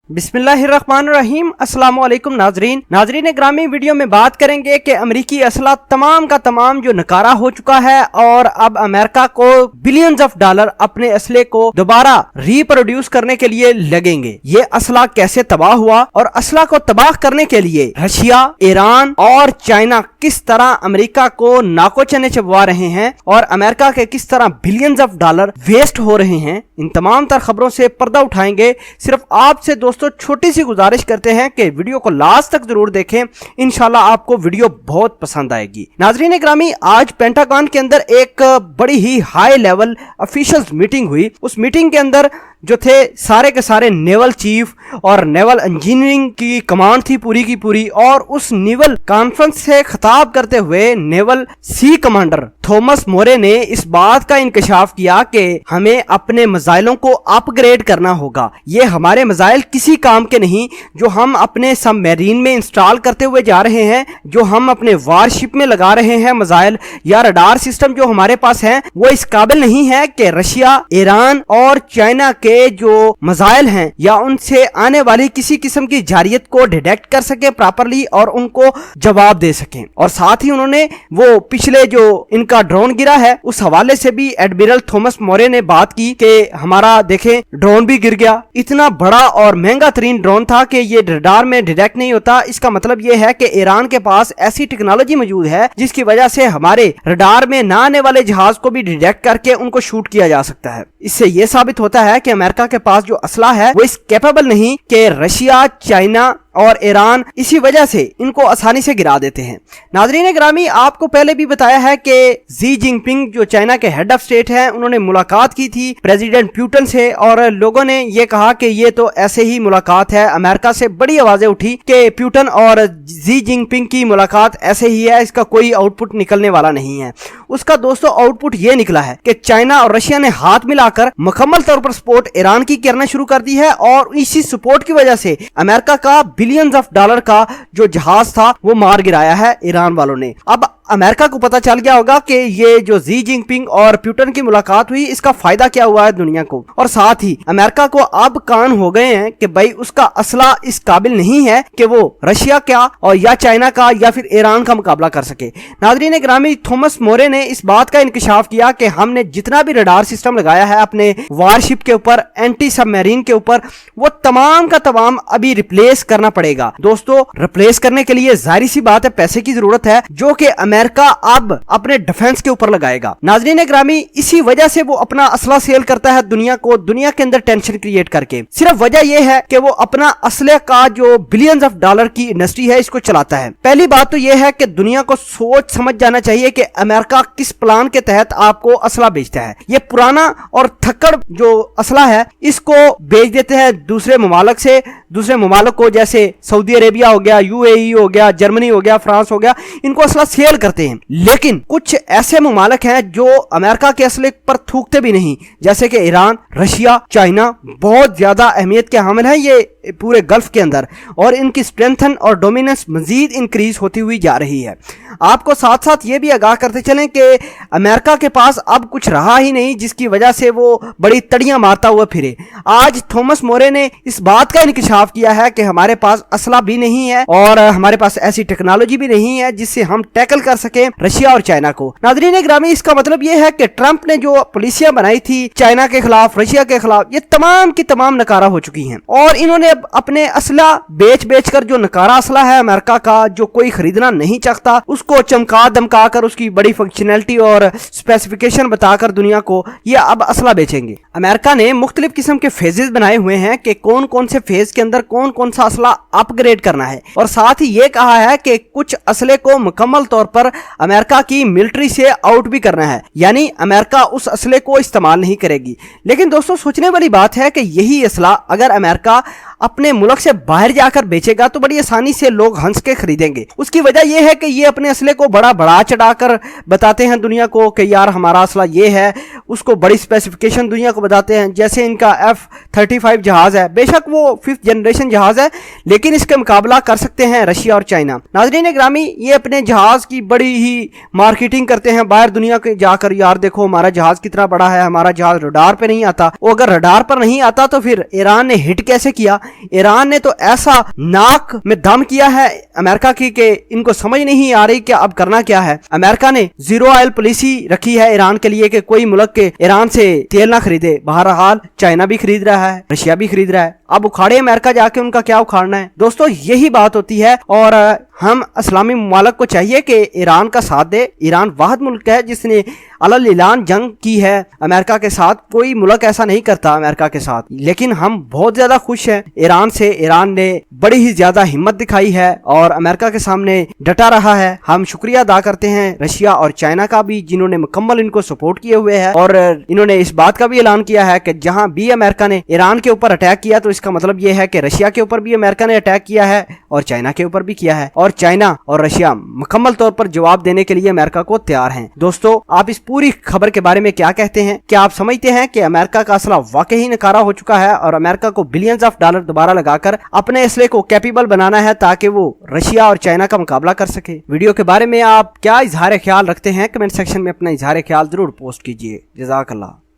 बिस्मिल्लाहिर्रहमानिर्रहीम। अस्सलाम वालेकुम नाजरीन ग्रामी, वीडियो में बात करेंगे कि अमेरिकी असला तमाम का तमाम जो नकारा हो चुका है और अब अमेरिका को बिलियंस ऑफ डॉलर अपने असले को दोबारा रिप्रोड्यूस करने के लिए लगेंगे। ये असला कैसे तबाह हुआ और असला को तबाह करने के लिए रशिया, ईरान और चाइना किस तरह अमेरिका को नाको चने चबवा रहे हैं और अमेरिका के किस तरह बिलियंस ऑफ डॉलर वेस्ट हो रहे हैं, इन तमाम तर खबरों से पर्दा उठाएंगे। सिर्फ आपसे दोस्तों छोटी सी गुजारिश करते हैं कि वीडियो को लास्ट तक जरूर देखें, इंशाल्लाह आपको वीडियो बहुत पसंद आएगी। नाजरीन ग्रामी, आज पेंटागन के अंदर एक बड़ी ही हाई लेवल ऑफिशियल्स मीटिंग हुई। उस मीटिंग के अंदर जो थे सारे के सारे नेवल चीफ और नेवल इंजीनियरिंग की कमांड थी पूरी की पूरी, और उस नेवल कॉन्फ्रेंस से खिताब करते हुए नेवल सी कमांडर थॉमस मोरे ने इस बात का इंकशाफ किया कि हमें अपने मिसाइलों को अपग्रेड करना होगा। ये हमारे मिसाइल किसी काम के नहीं जो हम अपने सबमरीन में इंस्टॉल करते हुए जा रहे हैं, जो हम अपने वारशिप में लगा रहे हैं मिसाइल या रडार सिस्टम जो हमारे पास है, वो इस काबिल नहीं है कि रशिया, ईरान और चाइना के जो मिसाइल हैं या उनसे आने वाली किसी किस्म की जारियत को डिटेक्ट कर सके प्रॉपरली और उनको जवाब दे सकें। और साथ ही उन्होंने वो पिछले जो इनका ड्रोन गिरा है उस हवाले से भी एडमिरल थॉमस मोरे ने बात की कि हमारा देखें ड्रोन भी गिर गया। इतना बड़ा और महंगा तरीन ड्रोन था कि ये रडार में डिटेक्ट नहीं होता। इसका मतलब ये है कि ईरान के पास ऐसी टेक्नोलॉजी मौजूद है जिसकी वजह से हमारे रडार में ना आने वाले जहाज को भी डिटेक्ट करके उनको शूट किया जा सकता है। इससे यह साबित होता है कि अमेरिका के पास जो असला है वो इस कैपेबल नहीं कि रशिया, चाइना और ईरान इसी वजह से इनको आसानी से गिरा देते हैं। नाजरीन ग्रामी, आपको पहले भी बताया है कि जी जिनपिंग जो चाइना के हेड ऑफ स्टेट हैं, उन्होंने मुलाकात की थी प्रेसिडेंट पुतिन से और लोगों ने ये कहा कि ये तो ऐसे ही मुलाकात है। अमेरिका से बड़ी आवाजें उठी कि पुतिन और जी जिनपिंग की मुलाकात ऐसे ही है, इसका कोई आउटपुट निकलने वाला नहीं है। उसका दोस्तों आउटपुट ये निकला है कि चाइना और रशिया ने हाथ मिलाकर मुकम्मल तौर पर सपोर्ट ईरान की करना शुरू कर दी है और इसी सपोर्ट की वजह से अमेरिका का बिलियंस ऑफ डॉलर का जो जहाज था वो मार गिराया है ईरान वालों ने। अब अमेरिका को पता चल गया होगा कि ये जो जी जिनपिंग और पुतिन की मुलाकात हुई इसका फायदा क्या हुआ है दुनिया को, और साथ ही अमेरिका को अब कान हो गए हैं कि भाई उसका असला इस काबिल नहीं है कि वो रशिया का और या चाइना का या फिर ईरान का मुकाबला कर सके। नाजरीन ग्रामी, थॉमस मोरे ने इस बात का इंकशाफ किया कि हमने जितना भी रडार सिस्टम लगाया है अपने वारशिप के ऊपर, एंटी सबमरीन के ऊपर, वो तमाम का तमाम अभी रिप्लेस करना पड़ेगा। दोस्तों, रिप्लेस करने के लिए जाहिर सी बात है पैसे की जरूरत है जो कि अमेरिका अब अपने डिफेंस के ऊपर लगाएगा। नाजरीन ग्रामी, इसी वजह से वो अपना असला सेल करता है दुनिया को, दुनिया के अंदर टेंशन क्रिएट करके। सिर्फ वजह यह है कि वो अपना असले का जो बिलियंस ऑफ डॉलर की इंडस्ट्री है इसको चलाता है। पहली बात तो यह है कि दुनिया को सोच समझ जाना चाहिए कि अमेरिका किस प्लान के तहत आपको असला बेचता है। ये पुराना और थक्कड़ जो असला है इसको बेच देते हैं दूसरे ममालिक से, दूसरे ममालिक को, जैसे सऊदी अरेबिया हो गया, यूएई हो गया, जर्मनी हो गया, फ्रांस हो गया, इनको असला सेल करते हैं। लेकिन कुछ ऐसे ममालिक हैं जो अमेरिका के असले पर थूकते भी नहीं, जैसे कि ईरान, रशिया, चाइना बहुत ज्यादा अहमियत के हामिल हैं ये पूरे गल्फ के अंदर, और इनकी स्ट्रेंथन और डोमिनेंस मजीद इंक्रीज होती हुई जा रही है। आपको साथ साथ ये भी आगाह करते चलें कि अमेरिका के पास अब कुछ रहा ही नहीं जिसकी वजह से वो बड़ी तड़ियां मारता हुआ फिरे। आज थॉमस मोरे ने इस बात का इंकशाफ किया है कि हमारे पास असला भी नहीं है और हमारे पास ऐसी टेक्नोलॉजी भी नहीं है जिससे हम टैकल कर सके रशिया और चाइना को। नाजरीन ग्रामी, इसका मतलब यह है कि ट्रंप ने जो पॉलिसियां बनाई थी चाइना के खिलाफ, रशिया के खिलाफ, ये तमाम की तमाम नकारा हो चुकी हैं और इन्होंने अपने असला बेच कर जो नकारा असला है अमेरिका का, जो कोई खरीदना नहीं चाहता, उसको चमका दमका कर उसकी बड़ी फंक्शनैलिटी और स्पेसिफिकेशन बताकर दुनिया को ये अब असला बेचेंगे। अमेरिका ने मुख्तलिफ किस्म के फेजेस बनाए हुए हैं कि कौन कौन से फेज के अंदर कौन कौन सा असला अपग्रेड करना है, और साथ ही ये कहा है कि कुछ असले को मुकम्मल तौर पर अमेरिका की मिलिट्री से आउट भी करना है, यानी अमेरिका उस असले को इस्तेमाल नहीं करेगी। लेकिन दोस्तों, सोचने वाली बात है कि यही असला अगर अमेरिका अपने मुल्क से बाहर जाकर बेचेगा तो बड़ी आसानी से लोग हंस के खरीदेंगे। उसकी वजह यह है कि ये अपने असले को बड़ा चढ़ाकर बताते हैं दुनिया को कि यार हमारा असला ये है, उसको बड़ी स्पेसिफिकेशन दुनिया को बताते हैं। जैसे इनका F-35 जहाज है, बेशक वो 5th जनरेशन जहाज है, लेकिन इसके मुकाबला कर सकते हैं रशिया और चाइना। नाज़रीन ग्रामी, ये अपने जहाज की बड़ी ही मार्केटिंग करते हैं बाहर दुनिया के जाकर, यार देखो हमारा जहाज कितना बड़ा है, हमारा जहाज रडार पे नहीं आता। वो अगर रडार पर नहीं आता तो फिर ईरान ने हिट कैसे किया? ईरान ने तो ऐसा नाक में दम किया है अमेरिका की कि इनको समझ नहीं आ रही कि अब करना क्या है। अमेरिका ने जीरो ऑयल पॉलिसी रखी है ईरान के लिए कि कोई मुल्क के ईरान से तेल ना खरीदे। बहरहाल चाइना भी खरीद रहा है, रशिया भी खरीद रहा है, अब उखाड़े अमेरिका जाके उनका क्या उखाड़ना है। दोस्तों यही बात होती है और हम इस्लामी मुमालिक को चाहिए कि ईरान का साथ दे। ईरान वाहिद मुल्क है जिसने अलल ऐलान जंग की है अमेरिका के साथ, कोई मुल्क ऐसा नहीं करता अमेरिका के साथ। लेकिन हम बहुत ज्यादा खुश हैं ईरान से, ईरान ने बड़ी ही ज्यादा हिम्मत दिखाई है और अमेरिका के सामने डटा रहा है। हम शुक्रिया अदा करते हैं रशिया और चाइना का भी, जिन्होंने मुकम्मल इनको सपोर्ट किए हुए है और इन्होंने इस बात का भी ऐलान किया है कि जहां भी अमेरिका ने ईरान के ऊपर अटैक किया तो इसका मतलब यह है कि रशिया के ऊपर भी अमेरिका ने अटैक किया है और चाइना के ऊपर भी किया है, और चाइना और रशिया मुकम्मल तौर पर जवाब देने के लिए अमेरिका को तैयार हैं। दोस्तों आप इस पूरी खबर के बारे में क्या कहते हैं? क्या आप समझते हैं कि अमेरिका का असला वाकई ही नकारा हो चुका है और अमेरिका को बिलियंस ऑफ डॉलर दोबारा लगाकर अपने असले को कैपेबल बनाना है ताकि वो रशिया और चाइना का मुकाबला कर सके? वीडियो के बारे में आप क्या इजहार ख्याल रखते हैं? कमेंट सेक्शन में अपना इजहार ख्याल जरूर पोस्ट कीजिए। जज़ाकल्लाह।